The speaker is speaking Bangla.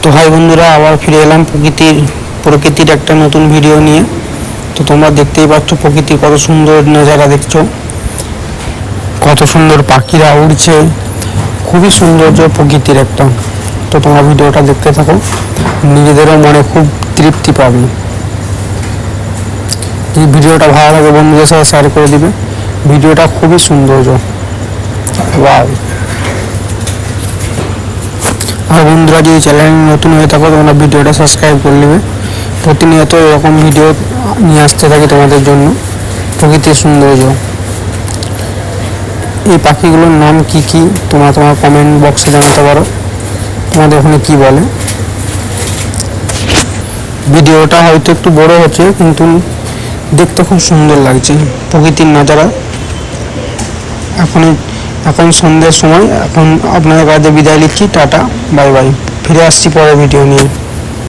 তো হাই বন্ধুরা, আবার ফিরে এলাম প্রকৃতির একটা নতুন ভিডিও নিয়ে। তো তোমরা দেখতেই পাচ্ছ প্রকৃতির কত সুন্দর নজারা দেখছো, কত সুন্দর পাখিরা উড়ছে, খুবই সৌন্দর্য প্রকৃতির একটা। তো তোমরা ভিডিওটা দেখতে থাকো, নিজেদেরও মনে খুব তৃপ্তি পাবে। যদি ভিডিওটা ভালো লাগে বন্ধুদের সাথে শেয়ার করে দিবে। ভিডিওটা খুবই সৌন্দর্য, ওয়াও। আর বন্ধুরা, যদি চ্যানেল নতুন হয়ে থাকো তোমরা ভিডিওটা সাবস্ক্রাইব করে নেবে। প্রতিনিয়ত এরকম ভিডিও নিয়ে আসতে থাকি তোমাদের জন্য, প্রকৃতির সৌন্দর্য। এই পাখিগুলোর নাম কি কি তোমরা তোমার কমেন্ট বক্সে জানাতে পারো, তোমাদের ওখানে কি বলে। ভিডিওটা হয়তো একটু বড় হচ্ছে, কিন্তু দেখতে খুব সুন্দর লাগছে প্রকৃতির নজারা। এখন সন্ধ্যের সময়, এখন আপনাদের কাছে বিদায় নিচ্ছি। Tata, bye bye. ফিরে আসছি পরের ভিডিও নিয়ে।